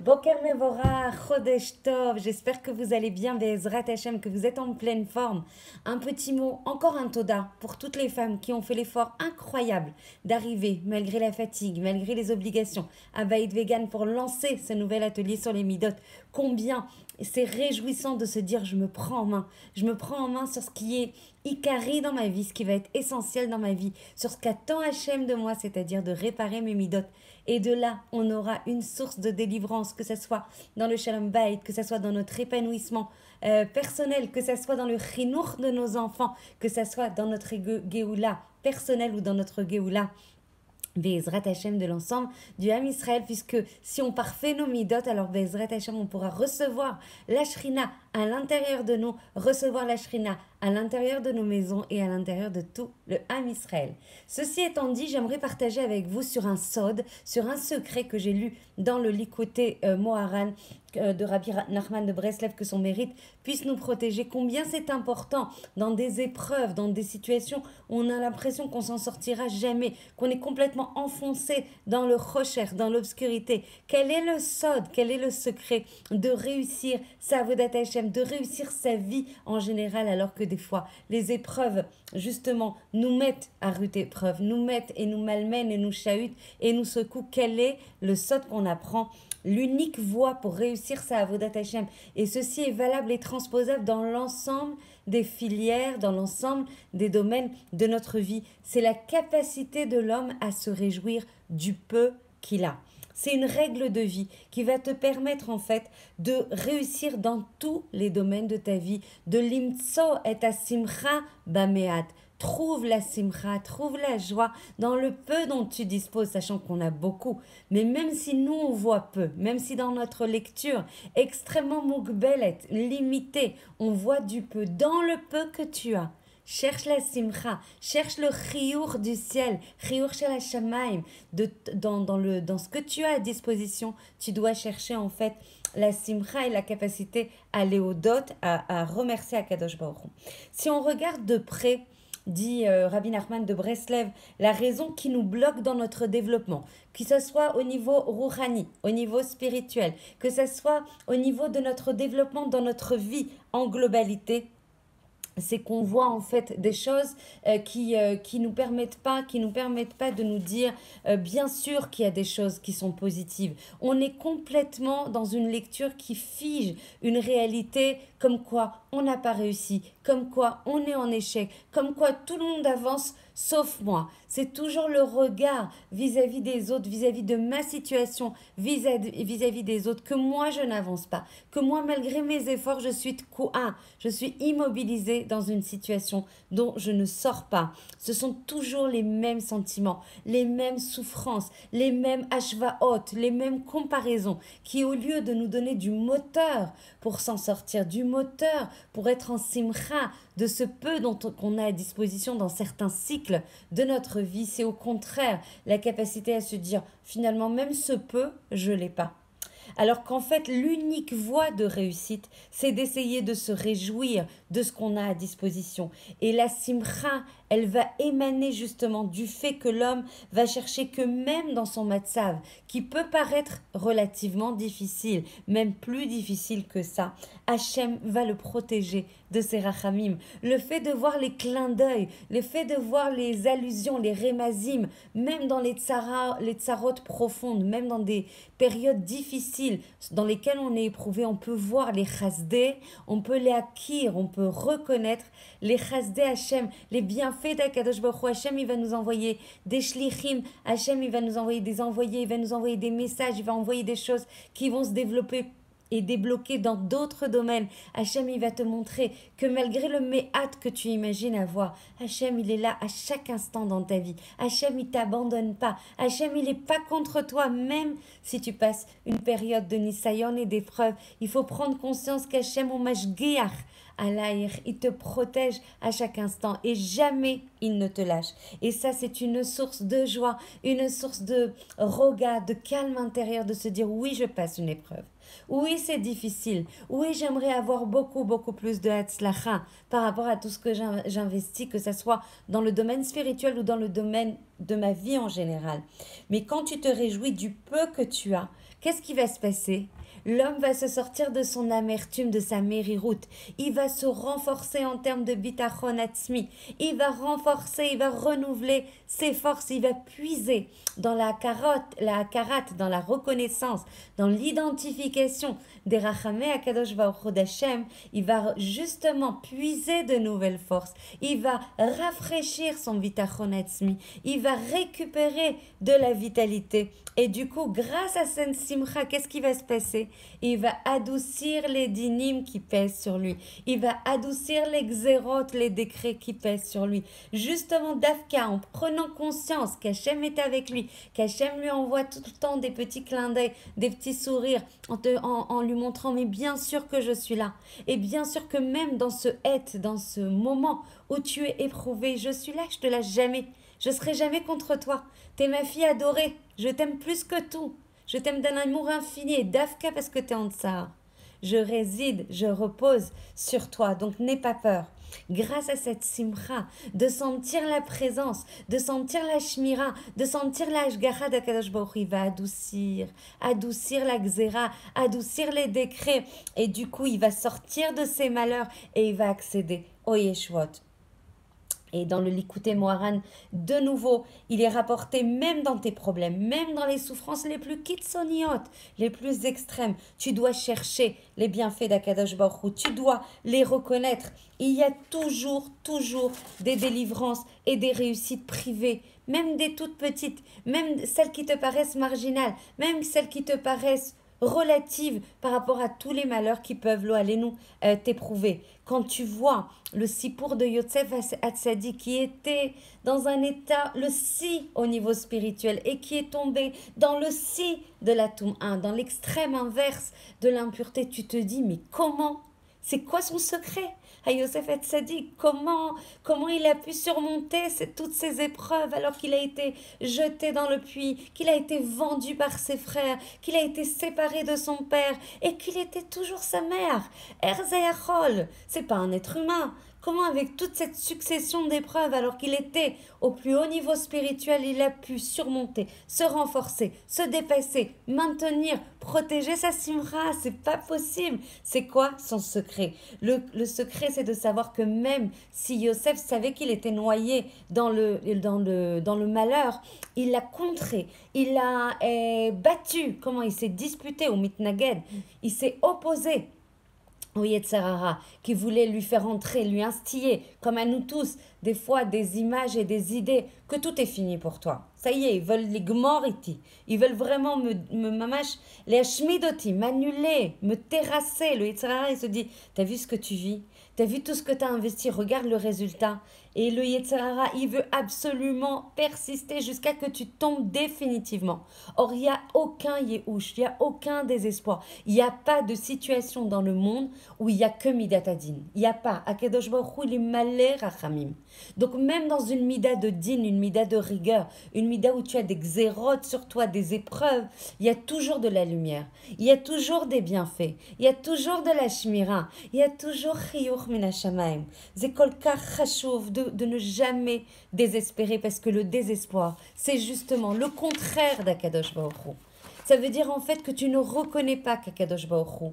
Boker Mevora, Chodesh Tov, j'espère que vous allez bien, Be'ezrat Hashem, que vous êtes en pleine forme. Un petit mot, encore un Toda pour toutes les femmes qui ont fait l'effort incroyable d'arriver, malgré la fatigue, malgré les obligations, à Baït Vegan pour lancer ce nouvel atelier sur les Midot. Combien c'est réjouissant de se dire je me prends en main, je me prends en main sur ce qui est Ikari dans ma vie, ce qui va être essentiel dans ma vie, sur ce qu'attend Hachem de moi, c'est-à-dire de réparer mes midot. Et de là, on aura une source de délivrance, que ce soit dans le Shalom Bayit, que ce soit dans notre épanouissement personnel, que ce soit dans le chinour de nos enfants, que ce soit dans notre Géoula personnel ou dans notre Géoula Bezrat Hashem de l'ensemble du Ham Israël, puisque si on parfait nos midot, alors Bezrat Hashem, on pourra recevoir la Shrina à l'intérieur de nous, recevoir la Shrina à l'intérieur de nos maisons et à l'intérieur de tout le Ham Israël. Ceci étant dit, j'aimerais partager avec vous sur un sod, sur un secret que j'ai lu dans le Likoté Moharan de Rabbi Nachman de Breslev, que son mérite puisse nous protéger. Combien c'est important dans des épreuves, dans des situations où on a l'impression qu'on s'en sortira jamais, qu'on est complètement enfoncé dans le rocher, dans l'obscurité. Quel est le sod, quel est le secret de réussir sa Avodat Hashem, de réussir sa vie en général, alors que des fois les épreuves justement nous mettent à rude épreuve, nous mettent et nous malmènent et nous chahutent et nous secouent. Quel est le sod qu'on apprend? L'unique voie pour réussir sa Avodat Hashem. Et ceci est valable et transposable dans l'ensemble des filières, dans l'ensemble des domaines de notre vie. C'est la capacité de l'homme à se réjouir du peu qu'il a. C'est une règle de vie qui va te permettre en fait de réussir dans tous les domaines de ta vie, de limtso et asimcha bameat. Trouve la simcha, trouve la joie dans le peu dont tu disposes, sachant qu'on a beaucoup. Mais même si nous, on voit peu, même si dans notre lecture extrêmement moukbelet, limitée, on voit du peu, dans le peu que tu as, cherche la simcha, cherche le chiour du ciel, chiour shel hashamayim. Dans ce que tu as à disposition, tu dois chercher en fait la simcha et la capacité à léodot, à remercier Akadosh Baruch Hu. Si on regarde de près, dit Rabbi Nachman de Breslev, la raison qui nous bloque dans notre développement, que ce soit au niveau rouhani, au niveau spirituel, que ce soit au niveau de notre développement dans notre vie en globalité, c'est qu'on voit en fait des choses qui nous permettent pas, de nous dire bien sûr qu'il y a des choses qui sont positives. On est complètement dans une lecture qui fige une réalité comme quoi on n'a pas réussi, comme quoi on est en échec, comme quoi tout le monde avance sauf moi. C'est toujours le regard vis-à-vis des autres, vis-à-vis de ma situation, vis-à-vis des autres, que moi je n'avance pas, que moi malgré mes efforts je suis tkoua, je suis immobilisée dans une situation dont je ne sors pas. Ce sont toujours les mêmes sentiments, les mêmes souffrances, les mêmes ashvaot, les mêmes comparaisons qui, au lieu de nous donner du moteur pour s'en sortir, du moteur pour être en simcha de ce peu qu'on a à disposition dans certains cycles de notre vie, c'est au contraire la capacité à se dire finalement même ce peu, je l'ai pas. Alors qu'en fait, l'unique voie de réussite, c'est d'essayer de se réjouir de ce qu'on a à disposition. Et la simcha, elle va émaner justement du fait que l'homme va chercher que même dans son matzav, qui peut paraître relativement difficile, même plus difficile que ça, Hachem va le protéger de ses rachamim. Le fait de voir les clins d'œil, le fait de voir les allusions, les rémazim, même dans les tsarot profondes, même dans des périodes difficiles dans lesquelles on est éprouvé, on peut voir les chasdés, on peut les acquérir, on peut reconnaître les chasdés Hachem, les bienfaits d'Akadosh Baruch Hu. Hachem, il va nous envoyer des shlichim, Hachem, il va nous envoyer des envoyés, il va nous envoyer des messages, il va envoyer des choses qui vont se développer et débloquer dans d'autres domaines. Hachem, il va te montrer que malgré le méhat que tu imagines avoir, Hachem, il est là à chaque instant dans ta vie. Hachem, il t'abandonne pas. Hachem, il n'est pas contre toi, même si tu passes une période de nisayon et d'épreuve. Il faut prendre conscience qu'Hachem, on mashgiach alayr, il te protège à chaque instant et jamais il ne te lâche. Et ça, c'est une source de joie, une source de roga, de calme intérieur, de se dire oui, je passe une épreuve. Oui, c'est difficile. Oui, j'aimerais avoir beaucoup, beaucoup plus de hatzlacha par rapport à tout ce que j'investis, que ce soit dans le domaine spirituel ou dans le domaine de ma vie en général. Mais quand tu te réjouis du peu que tu as, qu'est-ce qui va se passer? L'homme va se sortir de son amertume, de sa mériroute. Il va se renforcer en termes de bitachon atzmi. Il va renforcer, il va renouveler ses forces. Il va puiser dans la carotte, dans la reconnaissance, dans l'identification des rachamé akadosh baruch Hu d'Hashem. Il va justement puiser de nouvelles forces. Il va rafraîchir son bitachon atzmi. Il va récupérer de la vitalité. Et du coup, grâce à cette simcha, qu'est-ce qui va se passer? Il va adoucir les dynimes qui pèsent sur lui. Il va adoucir les xérotes, les décrets qui pèsent sur lui. Justement, Dafka, en prenant conscience qu'Hachem est avec lui, qu'Hachem lui envoie tout le temps des petits clins d'œil, des petits sourires, en lui montrant, mais bien sûr que je suis là. Et bien sûr que même dans ce dans ce moment où tu es éprouvé, je suis là, je te lâche jamais. Je serai jamais contre toi. T'es ma fille adorée. Je t'aime plus que tout. Je t'aime d'un amour infini et d'Afka parce que t'es en tsar. Je réside, je repose sur toi. Donc n'aie pas peur. Grâce à cette simcha, de sentir la présence, de sentir la shmira, de sentir la ashgacha d'Akadosh Baruch Hu, il va adoucir la xéra, adoucir les décrets. Et du coup, il va sortir de ses malheurs et il va accéder au Yeshuot. Et dans le Likutei Moharan, de nouveau, il est rapporté même dans tes problèmes, même dans les souffrances les plus kitsoniot, les plus extrêmes. Tu dois chercher les bienfaits d'Akadosh Baruch Hu, tu dois les reconnaître. Il y a toujours des délivrances et des réussites privées, même des toutes petites, même celles qui te paraissent marginales, même celles qui te paraissent relative par rapport à tous les malheurs qui peuvent nous t'éprouver. Quand tu vois le sipour de Yosef Hatzadi qui était dans un état, le si au niveau spirituel et qui est tombé dans le si de la Toum 1, dans l'extrême inverse de l'impureté, tu te dis mais comment? C'est quoi son secret? À Yosef Hatzadi, comment il a pu surmonter toutes ces épreuves alors qu'il a été jeté dans le puits, qu'il a été vendu par ses frères, qu'il a été séparé de son père et qu'il était toujours sa mère. Erzayachol, c'est pas un être humain. Comment avec toute cette succession d'épreuves, alors qu'il était au plus haut niveau spirituel, il a pu surmonter, se renforcer, se dépasser, maintenir, protéger sa simra? C'est pas possible. C'est quoi son secret? Le secret, c'est de savoir que même si Yosef savait qu'il était noyé dans le malheur, il l'a contré, il l'a battu. Comment il s'est disputé au mitnaged? Il s'est opposé au Yetzerara, qui voulait lui faire entrer, lui instiller, comme à nous tous, des fois des images et des idées, que tout est fini pour toi. Ça y est, ils veulent les gmoriti, ils veulent vraiment mamash, les hashmidoti, m'annuler, me terrasser. Le Yetzerara, il se dit, t'as vu ce que tu vis? T'as vu tout ce que t'as investi? Regarde le résultat. Et le Yetzerara, il veut absolument persister jusqu'à que tu tombes définitivement. Or, il n'y a aucun Yehush, il n'y a aucun désespoir. Il n'y a pas de situation dans le monde où il n'y a que Midat Adin. Il n'y a pas. Akadosh Baruch Hu, il est malé rachamim. Donc, même dans une Mida de din, une Mida de rigueur, une Mida où tu as des xérotes sur toi, des épreuves, il y a toujours de la lumière. Il y a toujours des bienfaits. Il y a toujours de la shmira. Il y a toujours chiyuch min hashamayim. C'est kolkach chashuv de ne jamais désespérer, parce que le désespoir, c'est justement le contraire d'Akadosh Baruch Hu. Ça veut dire en fait que tu ne reconnais pas qu'Akadosh Baruch Hu,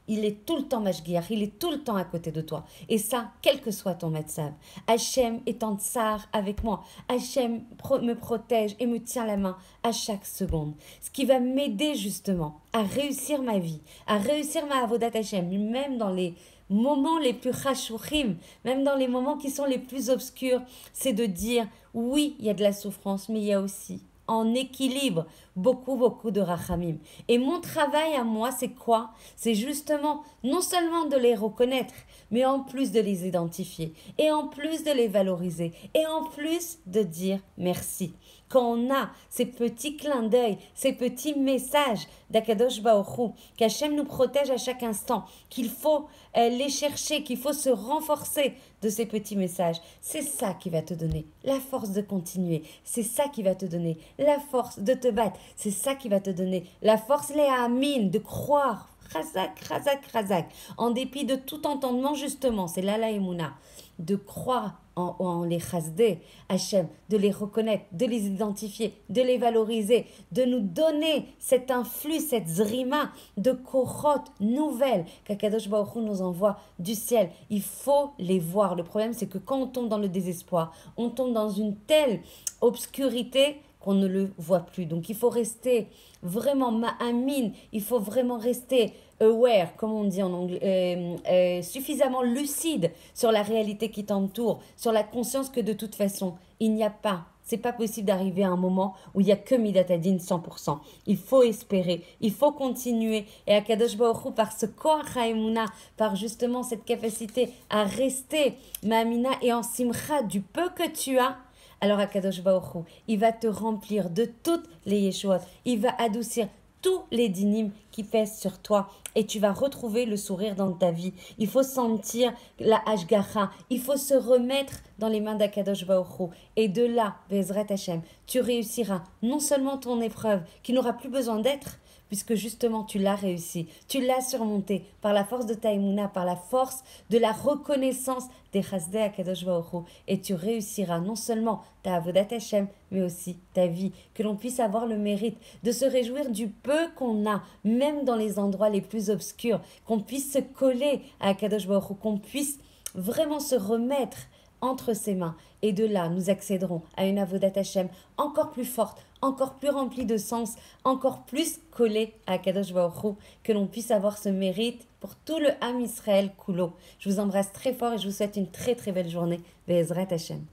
il est tout le temps mashgiach, il est tout le temps à côté de toi. Et ça, quel que soit ton matzav. Hachem est en tsar avec moi. Hachem me protège et me tient la main à chaque seconde. Ce qui va m'aider justement à réussir ma vie, à réussir ma avodat Hachem, même dans les moments les plus chashouchim, même dans les moments qui sont les plus obscurs, c'est de dire, oui, il y a de la souffrance, mais il y a aussi en équilibre. beaucoup, beaucoup de rachamim. Et mon travail à moi, c'est quoi? C'est justement non seulement de les reconnaître, mais en plus de les identifier, et en plus de les valoriser, et en plus de dire merci. Quand on a ces petits clins d'œil, ces petits messages d'Akadosh Baruch Hu, qu'Hachem nous protège à chaque instant, qu'il faut les chercher, qu'il faut se renforcer de ces petits messages, c'est ça qui va te donner la force de continuer, c'est ça qui va te donner la force de te battre, c'est ça qui va te donner la force, les amines, de croire, chazak, chazak, chazak, en dépit de tout entendement justement, c'est là la émouna, de croire en les chasdé, Hachem, de les reconnaître, de les identifier, de les valoriser, de nous donner cet influx, cette zrima de koroth nouvelles qu'Akadosh Baruch Hu nous envoie du ciel. Il faut les voir. Le problème, c'est que quand on tombe dans le désespoir, on tombe dans une telle obscurité qu'on ne le voit plus. Donc il faut rester vraiment ma'amin, il faut vraiment rester aware, comme on dit en anglais, suffisamment lucide sur la réalité qui t'entoure, sur la conscience que de toute façon, il n'y a pas, c'est pas possible d'arriver à un moment où il n'y a que Midat Hadin 100%. Il faut espérer, il faut continuer. Et Akadosh Baruch Hu, par ce Koach HaEmuna, par justement cette capacité à rester ma'amina et en simcha du peu que tu as, alors Akadosh Baruch Hu, il va te remplir de toutes les Yeshuot, il va adoucir tous les dynim qui pèsent sur toi et tu vas retrouver le sourire dans ta vie. Il faut sentir la Hashgacha, il faut se remettre dans les mains d'Akadosh Baruch Hu. Et de là, Bezrat Hashem, tu réussiras non seulement ton épreuve qui n'aura plus besoin d'être, puisque justement tu l'as réussi, tu l'as surmonté par la force de ta émouna, par la force de la reconnaissance des chasdei Akadosh Baruch Hu, et tu réussiras non seulement ta avodat Hashem, mais aussi ta vie, que l'on puisse avoir le mérite de se réjouir du peu qu'on a, même dans les endroits les plus obscurs, qu'on puisse se coller à Akadosh Baruch Hu, qu'on puisse vraiment se remettre entre ses mains. Et de là, nous accéderons à une avodat Hashem encore plus forte, encore plus remplie de sens, encore plus collée à Kadosh Baruch Hu, que l'on puisse avoir ce mérite pour tout le Ham Israël Kulo. Je vous embrasse très fort et je vous souhaite une très très belle journée. Be'ezrat Hashem.